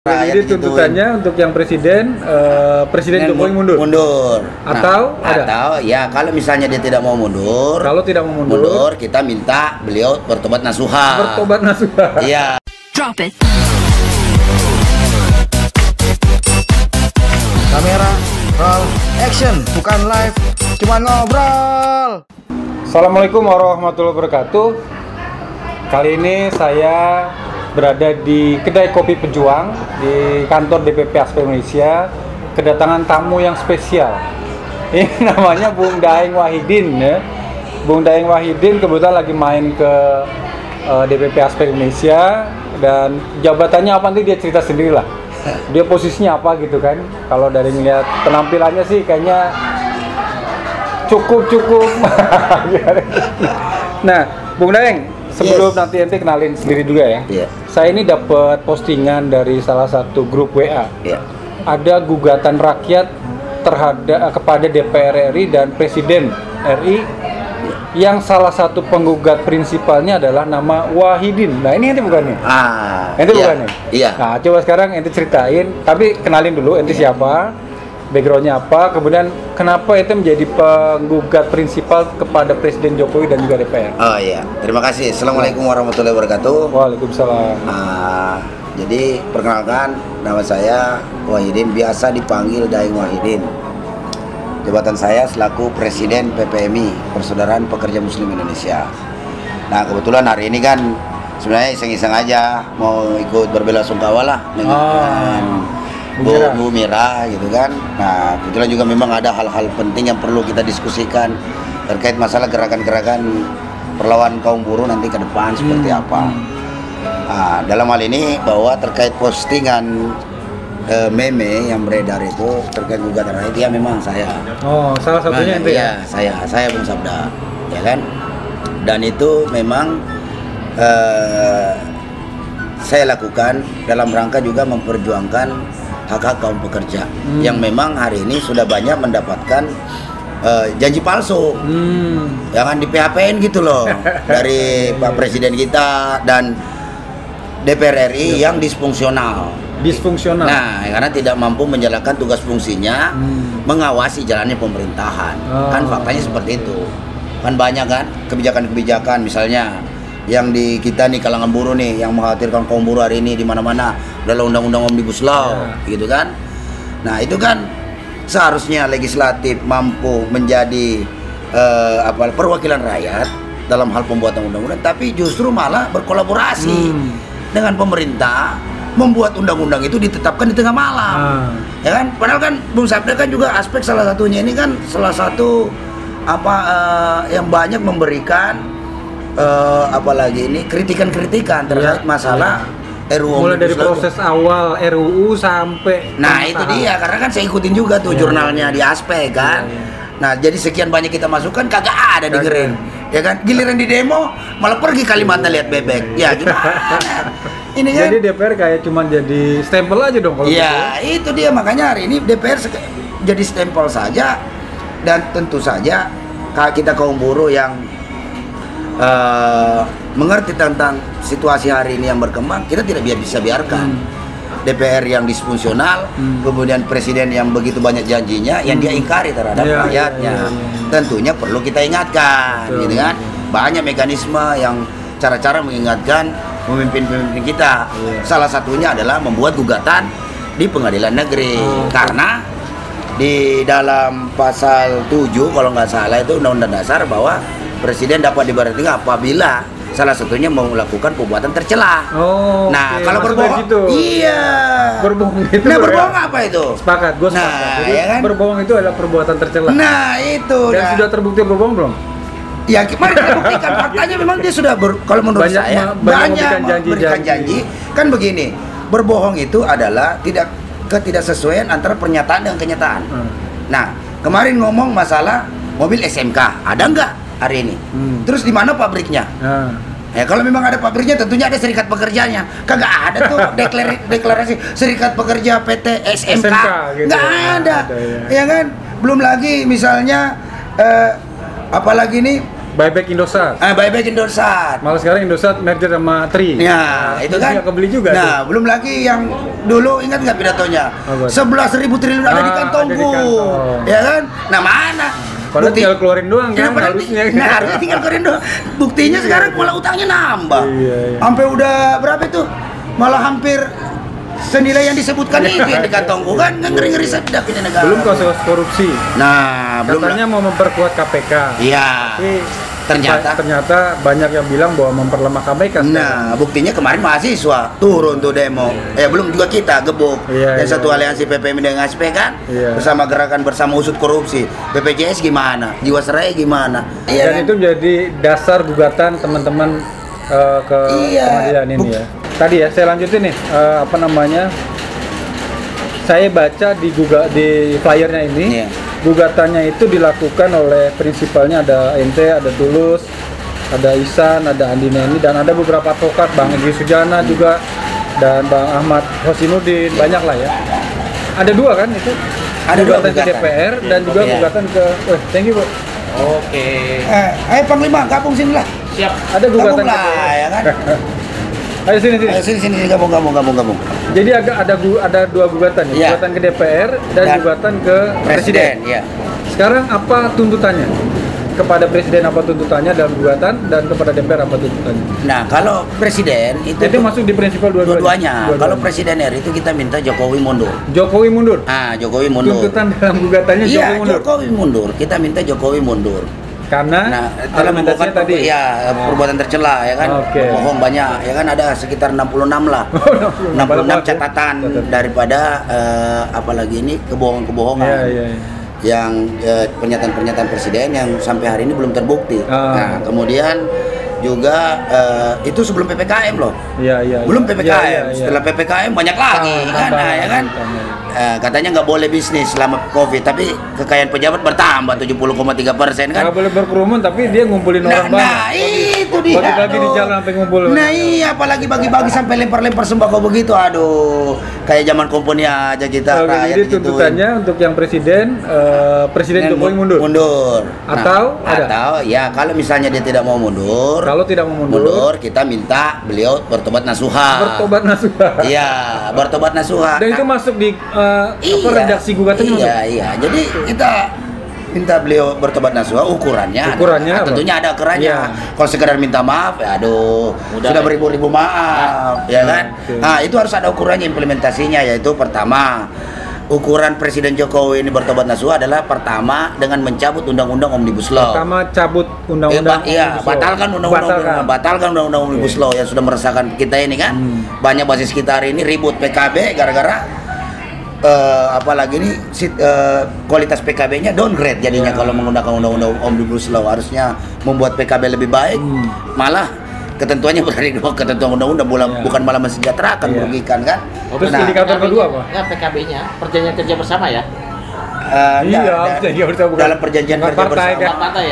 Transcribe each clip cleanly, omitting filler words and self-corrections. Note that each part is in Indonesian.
Jadi tuntutannya untuk yang Presiden Jokowi mundur. Atau ya kalau misalnya dia tidak mau mundur. Kalau tidak mau mundur, kita minta beliau bertobat nasuha. Bertobat nasuha. Iya. Drop it. Kamera, roll, action, bukan live, cuma ngobrol. Assalamualaikum warahmatullahi wabarakatuh. Kali ini saya berada di kedai kopi Pejuang di kantor DPP Aspek Indonesia. Kedatangan tamu yang spesial. Ini namanya Bung Daeng Wahidin ya. Bung Daeng Wahidin kebetulan lagi main ke DPP Aspek Indonesia, dan jabatannya apa nanti dia cerita sendirilah. Dia posisinya apa gitu kan. Kalau dari ngeliat penampilannya sih kayaknya cukup. Nah, Bung Daeng, sebelum nanti kenalin sendiri juga ya. Yeah. Saya ini dapat postingan dari salah satu grup WA. Yeah. Ada gugatan rakyat kepada DPR RI dan Presiden RI yang salah satu penggugat prinsipalnya adalah nama Wahidin. Nah, ini ente bukan nih? Ente bukan nih? Iya. Nah, coba sekarang ente ceritain, tapi kenalin dulu ente siapa, backgroundnya apa, kemudian kenapa ente menjadi penggugat prinsipal kepada Presiden Jokowi dan juga DPR. Oh iya, terima kasih. Assalamualaikum warahmatullahi wabarakatuh. Waalaikumsalam. Jadi perkenalkan, nama saya Wahidin, biasa dipanggil Daeng Wahidin. Jabatan saya selaku Presiden PPMI, Persaudaraan Pekerja Muslim Indonesia. Nah, kebetulan hari ini kan sebenarnya iseng-iseng aja mau ikut berbela-sungkawa lah dengan Bu Mira gitu kan. Nah, kebetulan juga memang ada hal-hal penting yang perlu kita diskusikan terkait masalah gerakan-gerakan perlawanan kaum buruh nanti ke depan seperti apa. Nah, dalam hal ini bahwa terkait postingan meme yang beredar itu terkait gugatan rakyat, ya memang saya. Oh, salah satunya itu ya? Saya Bung Sabda, ya kan. Dan itu memang saya lakukan dalam rangka juga memperjuangkan hak-hak kaum pekerja yang memang hari ini sudah banyak mendapatkan janji palsu, jangan di PHP-in gitu loh dari Pak Presiden kita dan DPR RI yang disfungsional. Nah, karena tidak mampu menjalankan tugas fungsinya mengawasi jalannya pemerintahan. Kan faktanya seperti itu. Kan banyak kan kebijakan-kebijakan misalnya yang di kita nih kalangan buruh nih yang mengkhawatirkan kaum buruh hari ini di mana-mana adalah undang-undang Omnibus Law, gitu kan. Nah, itu kan seharusnya legislatif mampu menjadi perwakilan rakyat dalam hal pembuatan undang-undang, tapi justru malah berkolaborasi dengan pemerintah membuat undang-undang itu ditetapkan di tengah malam. Ya kan? Padahal kan Bung Sabda kan juga aspek salah satunya ini kan salah satu yang banyak memberikan apalagi ini kritikan-kritikan terkait masalah RUU. Mulai dari proses awal RUU sampai itu dia, karena kan saya ikutin juga tuh jurnalnya di Aspek kan. Nah, jadi sekian banyak kita masukkan kagak ada dengerin. Ya kan, giliran di demo malah pergi Kalimantan lihat bebek. Ya gimana? Ini kan jadi DPR kayak cuman jadi stempel aja dong kalau itu dia, makanya hari ini DPR jadi stempel saja. Dan tentu saja kita kaum buruh yang mengerti tentang situasi hari ini yang berkembang, kita tidak bisa biarkan DPR yang disfungsional, kemudian presiden yang begitu banyak janjinya yang dia ingkari terhadap rakyatnya. Tentunya perlu kita ingatkan, gitu kan. Banyak mekanisme yang cara-cara mengingatkan pemimpin-pemimpin kita. Salah satunya adalah membuat gugatan di pengadilan negeri. Karena di dalam pasal 7 kalau nggak salah itu Undang-Undang Dasar bahwa presiden dapat diberhentikan apabila salah satunya melakukan perbuatan tercela. Kalau berbohong, berbohong itu. Nah, berbohong apa itu? Sepakat, gue sepakat. Jadi ya kan? berbohong itu adalah perbuatan tercela. Nah, itu. Dan sudah terbukti berbohong belum? Ya, mari kita buktikan faktanya memang dia sudah kalau menurut saya banyak memberikan janji. Kan begini, berbohong itu adalah ketidaksesuaian antara pernyataan dan kenyataan. Nah, kemarin ngomong masalah mobil SMK, ada nggak hari ini? Terus di mana pabriknya? Ya, kalau memang ada pabriknya tentunya ada serikat pekerjanya. Kagak ada tuh deklarasi serikat pekerja PT SMK. Gitu. Nggak ada. Ya kan? Belum lagi misalnya apalagi nih Buyback Indosat. Buyback Indosat. Malah sekarang Indosat merger sama Tri. Ya, itu kan nggak kebeli juga. Nah, belum lagi yang dulu ingat nggak pidatonya? 11.000 triliun ada di kantongku, ada di kantong. ya kan? Nah mana? Padahal tinggal keluarin doang kan, harusnya. Nah, harusnya tinggal keluarin doang. Buktinya sekarang malah utangnya nambah. Iya. Sampai udah berapa itu? Malah hampir senilai yang disebutkan itu yang di kantongku kan ngeri-ngeri sedap ini negara. Belum kasus korupsi. Nah, katanya mau memperkuat KPK. Iya. Tapi ternyata banyak yang bilang bahwa memperlemah KPK. Nah, buktinya kemarin mahasiswa turun tuh demo. Belum juga kita gebuk. Iya, Satu aliansi PPM dengan ASP kan, bersama gerakan bersama usut korupsi. BPJS gimana? Jiwasraya gimana? Dan itu jadi dasar gugatan teman-teman ke pengadilan ini ya. Tadi ya, saya lanjutin nih, saya baca di flyernya ini, gugatannya itu dilakukan oleh prinsipalnya ada Ente, ada Tulus, ada Ihsan, ada Andi Neni, dan ada beberapa advokat, Bang Egy Sujana juga, dan Bang Ahmad Hosinuddin, banyak lah ya. Ada dua kan itu? Ada gugatan ke DPR dan juga gugatan ke, thank you Bu. Oke. Ayo Panglima, gabung sini lah. Siap. Ada gugatan lah, ya kan? Ayo sini gabung. Jadi ada dua gugatan ya, gugatan ke DPR dan gugatan ke Presiden. Ya. Sekarang apa tuntutannya? Kepada Presiden apa tuntutannya dalam gugatan dan kepada DPR apa tuntutannya? Nah, kalau Presiden itu masuk di prinsipal dua-duanya. Kalau Presiden RI itu kita minta Jokowi mundur. Jokowi mundur. Jokowi mundur. Tuntutan dalam gugatannya Jokowi mundur. Jokowi mundur. Kita minta Jokowi mundur. Karena telah membuat tadi perbuatan tercela ya kan, bohong banyak ya kan, ada sekitar 66 lah. 66 catatan daripada apalagi ini kebohongan. Yang pernyataan presiden yang sampai hari ini belum terbukti. Nah, kemudian juga itu sebelum PPKM loh. Belum PPKM. Setelah PPKM banyak lagi kan, ya kan. Katanya nggak boleh bisnis selama COVID, tapi kekayaan pejabat bertambah 70,3% kan. Nggak boleh berkerumun, tapi dia ngumpulin orang banyak. Nah, itu dia. Bagi-bagi di jalan sampai ngumpul. Nah iya, apalagi bagi-bagi sampai lempar-lempar sembako begitu, aduh. Kayak zaman komponi aja kita. Jadi tuntutannya untuk yang Presiden Jokowi mundur. Atau ya kalau misalnya dia tidak mau mundur. Kalau tidak mau mundur, kita minta beliau bertobat nasuha. Iya, bertobat nasuha. Dan itu masuk di redaksi gugatannya. Iya. Jadi kita minta beliau bertobat nasuha, ukurannya tentunya ada ukurannya. Kalau sekedar minta maaf, sudah beribu-ribu maaf, ya kan? Nah, itu harus ada ukurannya, implementasinya, yaitu pertama, ukuran Presiden Jokowi ini bertobat nasuha adalah pertama dengan mencabut undang-undang Omnibus Law. Pertama cabut undang-undang. Batalkan undang-undang Omnibus Law yang sudah meresahkan kita ini kan. Banyak basis kita hari ini ribut PKB gara-gara apalagi ini kualitas PKB-nya downgrade jadinya. Kalau menggunakan undang-undang Omnibus Law harusnya membuat PKB lebih baik, malah ketentuannya berada di bawah ketentuan undang-undang, bukan malah mesejahterakan, merugikan kan. Terus indikator kedua apa? Ya, PKB-nya perjanjian kerja bersama ya. Dalam perjanjian kerja bersama. Partai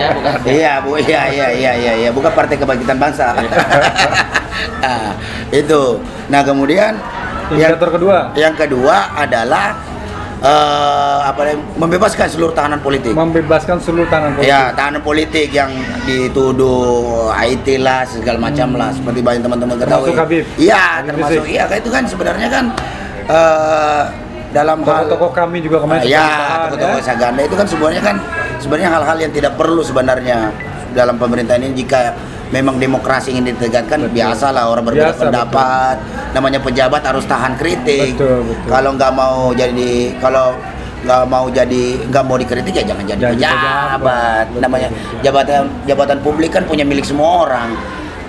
ya, bukan. Iya, bukan Partai Kebangkitan Bangsa. Itu. Nah, kemudian indikator kedua. Yang kedua adalah membebaskan seluruh tahanan politik. Ya, tahanan politik yang dituduh IT lah, segala macam lah, seperti banyak teman-teman ketahui. Iya, termasuk. Iya, itu kan sebenarnya kan dalam tokoh kami juga kemarin. Tokoh-tokoh Saganda itu kan sebenarnya hal-hal yang tidak perlu sebenarnya dalam pemerintahan ini. Jika memang demokrasi ingin ditegakkan, biasalah orang berbeda pendapat. Namanya pejabat harus tahan kritik. Kalau nggak mau dikritik ya jangan jadi pejabat. Namanya jabatan publik kan punya milik semua orang.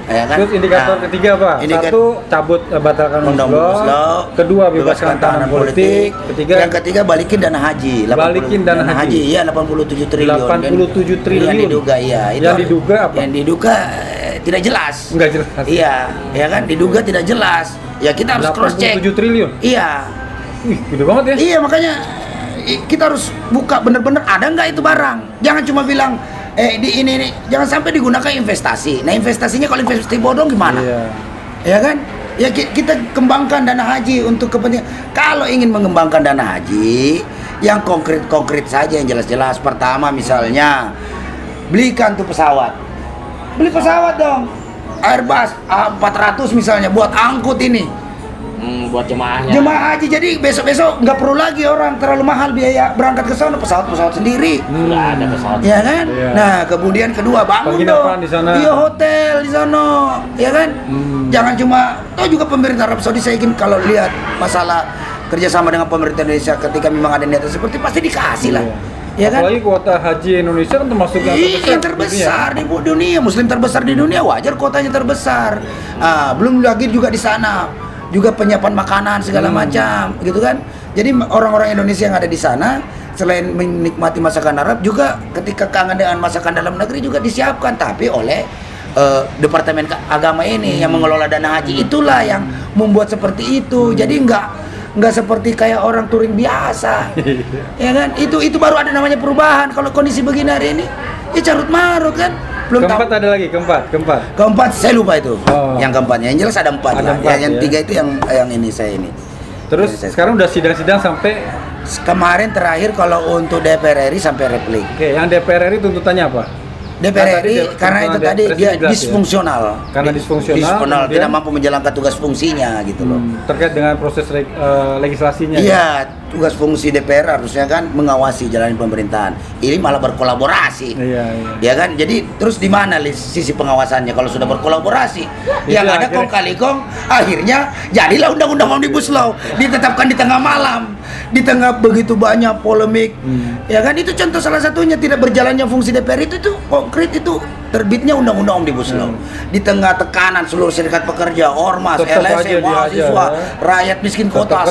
Ya kan? Terus indikator ketiga apa? Satu, cabut batalkan Omnibus Law. Kedua, bebaskan tahanan politik. Yang ketiga, balikin dana haji. Balikin dana haji. Iya, 87 triliun. 87 triliun. Yang diduga, iya. Yang diduga apa? Yang diduga tidak jelas. Enggak jelas. Iya, ya kan, diduga tidak jelas. Ya kita harus cross check. 87 triliun. Iya. Gede banget ya. Iya, makanya kita harus buka bener-bener ada nggak itu barang. Jangan cuma bilang ini jangan sampai digunakan investasi. Nah, investasinya kalau investasi bodong gimana? Ya kan? Ya kita kembangkan dana haji untuk kepentingan. Kalau ingin mengembangkan dana haji yang konkret saja, yang jelas-jelas. Pertama misalnya belikan tuh pesawat. beli pesawat dong. Airbus A400 misalnya buat angkut ini. Buat jemaahnya. Jemaah haji, jadi besok-besok nggak perlu lagi orang terlalu mahal biaya berangkat ke sana, pesawat sendiri. Sudah ada pesawat. Ya kan? Iya. Nah, kemudian kedua bangun Penginapan dong. di sana. Iya, hotel di sana. Ya kan? Jangan cuma juga pemerintah Arab Saudi, saya ingin kalau lihat masalah kerjasama dengan pemerintah Indonesia ketika memang ada niatan seperti pasti dikasih lah. Ya kan? Apalagi kuota haji Indonesia kan termasuk Yang terbesar di dunia, muslim terbesar di dunia, wajar kuotanya terbesar. Belum lagi juga di sana juga penyiapan makanan segala macam, gitu kan. Jadi orang-orang Indonesia yang ada di sana selain menikmati masakan Arab juga ketika kangen dengan masakan dalam negeri juga disiapkan, tapi oleh Departemen Agama ini yang mengelola dana haji itulah yang membuat seperti itu. Jadi nggak seperti kayak orang touring biasa. Ya kan? Itu baru ada namanya perubahan. Kalau kondisi begini hari ini, ya carut marut kan. Belum keempat ada lagi, keempat saya lupa itu. Yang keempatnya, yang jelas ada empat lah. Yang ya. tiga itu yang ini saya ini. Terus sekarang udah sidang-sidang sampai kemarin terakhir kalau untuk DPR RI sampai replik. Oke, yang DPR RI tuntutannya apa? DPR RI karena itu tadi dia disfungsional. Karena disfungsional, tidak mampu menjalankan tugas fungsinya gitu loh. Terkait dengan proses legislasinya. Iya, tugas fungsi DPR harusnya kan mengawasi jalan pemerintahan. Ini malah berkolaborasi. Iya. Ya kan? Jadi terus di mana sisi pengawasannya kalau sudah berkolaborasi? Yang ada kong kali kong akhirnya jadilah undang-undang Omnibus Law ditetapkan di tengah malam. Di tengah begitu banyak polemik. Ya kan, itu contoh salah satunya tidak berjalannya fungsi DPR itu konkret itu terbitnya undang-undang Omnibus Law. Di tengah tekanan seluruh serikat pekerja, ormas, LSM, mahasiswa, rakyat miskin kota,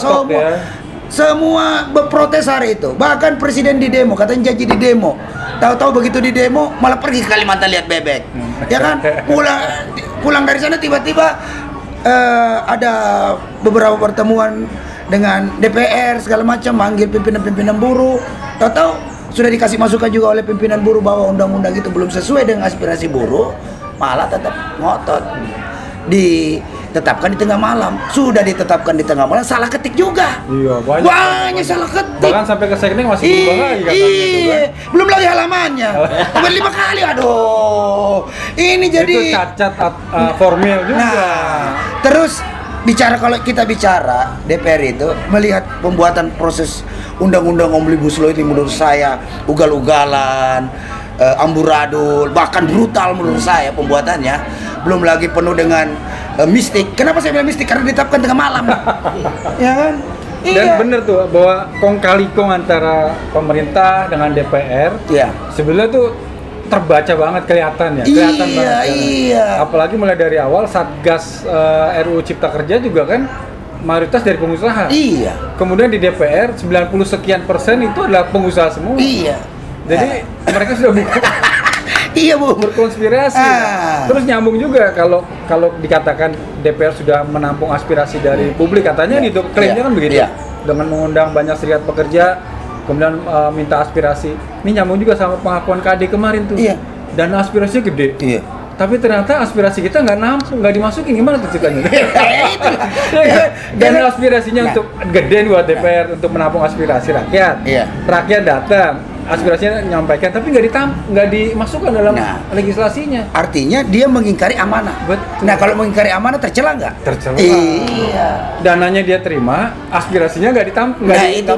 semua berprotes hari itu. Bahkan presiden di demo, katanya janji di demo. Tahu-tahu begitu di demo malah pergi ke Kalimantan lihat bebek. Ya kan? Pulang dari sana tiba-tiba ada beberapa pertemuan dengan DPR segala macam, manggil pimpinan-pimpinan buruh. Tahu-tahu sudah dikasih masukan juga oleh pimpinan buruh bahwa undang-undang itu belum sesuai dengan aspirasi buruh, malah tetap ngotot ditetapkan di tengah malam. Sudah ditetapkan di tengah malam, salah ketik juga. Iya, banyak salah ketik. Bahkan sampai ke seknek masih berubah lagi katanya itu kan. Belum lagi halamannya. Sampai 5 kali, aduh. Ini jadi itu cacat formil juga. Nah, terus kalau kita bicara DPR itu melihat pembuatan proses undang-undang Omnibus Law ini menurut saya ugal-ugalan, amburadul, bahkan brutal menurut saya pembuatannya. Belum lagi penuh dengan mistik. Kenapa saya bilang mistik? Karena ditetapkan tengah malam. Ya kan? Dan bener tuh bahwa kong kali kong antara pemerintah dengan DPR. Iya. Sebenarnya tuh terbaca banget kelihatan banget. Iya. Apalagi mulai dari awal Satgas RUU Cipta Kerja juga kan mayoritas dari pengusaha. Iya. Kemudian di DPR 90 sekian persen itu adalah pengusaha semua. Iya. Jadi mereka sudah iya, Bu, berkonspirasi. Terus nyambung juga kalau dikatakan DPR sudah menampung aspirasi dari publik, katanya gitu, klaimnya kan begitu. Dengan mengundang banyak serikat pekerja, kemudian minta aspirasi. Ini nyambung juga sama pengakuan KD kemarin tuh. Iya. Dan aspirasinya gede. Iya. Tapi ternyata aspirasi kita nggak dimasukin, gimana tuh ceritanya? Dan aspirasinya untuk gede buat DPR untuk menampung aspirasi rakyat. Iya. Rakyat datang, aspirasinya nyampaikan, tapi nggak dimasukkan dalam legislasinya. Artinya dia mengingkari amanah. Betul. Nah, kalau mengingkari amanah tercela nggak? Tercela. Iya. Dananya dia terima, aspirasinya nggak diakomodir. Nah, itu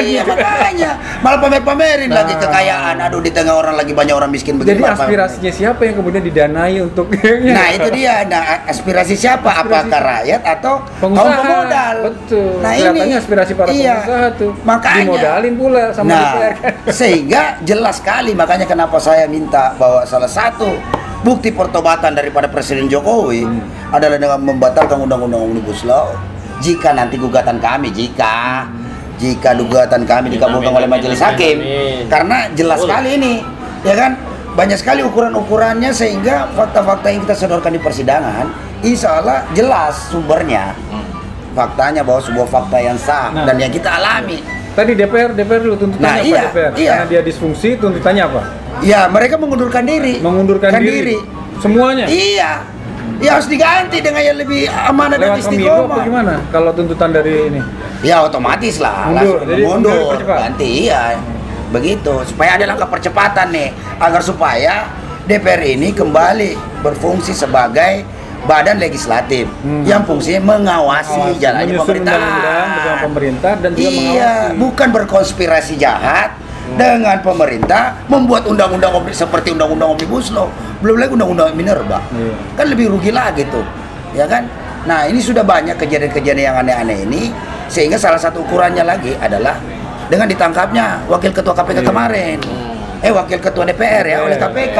dia makanya malah pamer-pamerin lagi kekayaan. Aduh, di tengah orang lagi banyak orang miskin Jadi begitu. aspirasinya siapa yang kemudian didanai untuk? Nah, itu dia. Nah, aspirasi siapa? Apakah rakyat atau kaum pemodal? Betul. Nah, kelihatannya aspirasi para pengusaha tuh. Makanya dimodalin pula sama DPR. Sehingga jelas sekali, makanya kenapa saya minta bahwa salah satu bukti pertobatan daripada Presiden Jokowi adalah dengan membatalkan undang-undang Omnibus Law. Jika nanti gugatan kami, jika gugatan kami dikabulkan oleh Majelis Hakim, karena jelas sekali ini, ya kan, banyak sekali ukuran-ukurannya sehingga fakta-fakta yang kita sodorkan di persidangan, insya Allah jelas sumbernya, faktanya bahwa sebuah fakta yang sah dan yang kita alami. Tadi DPR dulu tuntutannya apa DPR? Karena dia disfungsi, tuntutannya apa? Ya, mereka mengundurkan diri. Mengundurkan diri. Semuanya? Iya. Ya harus diganti dengan yang lebih amanah dan istiqomah. Lewat pemilu apa gimana kalau tuntutan dari ini? Ya otomatis lah. Mundur. Ganti, iya. Begitu. Supaya ada langkah percepatan nih, agar supaya DPR ini kembali berfungsi sebagai badan legislatif yang fungsinya mengawasi jalannya menyusun undang-undang bersama pemerintahan. pemerintah dan juga Iya, mengawasi. bukan berkonspirasi jahat dengan pemerintah membuat undang-undang seperti undang-undang Omnibus Law, belum lagi undang-undang Minerba. Iya. Kan lebih rugi lagi tuh, ya kan? Nah, ini sudah banyak kejadian-kejadian yang aneh-aneh ini, sehingga salah satu ukurannya lagi adalah dengan ditangkapnya Wakil Ketua KPK kemarin, Wakil Ketua DPR ya oleh KPK.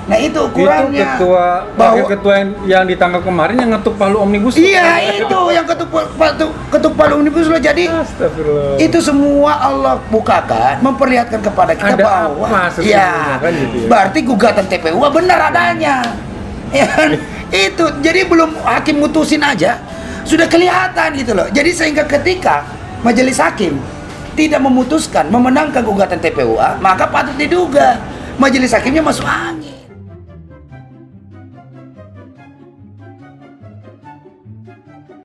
Nah itu ukurannya. Itu wakil ketua yang ditangkap kemarin yang ngetuk palu Omnibus Law. Iya itu yang ketuk palu Omnibus Law. Jadi Astagfirullah. itu semua Allah bukakan, memperlihatkan kepada kita Ada bahwa apa sesungguhnya, kan gitu ya? berarti gugatan TPU benar adanya. Ya kan? Itu jadi belum hakim mutusin aja sudah kelihatan gitu loh. Jadi sehingga ketika majelis hakim tidak memutuskan memenangkan gugatan TPUA, maka patut diduga majelis hakimnya masuk angin.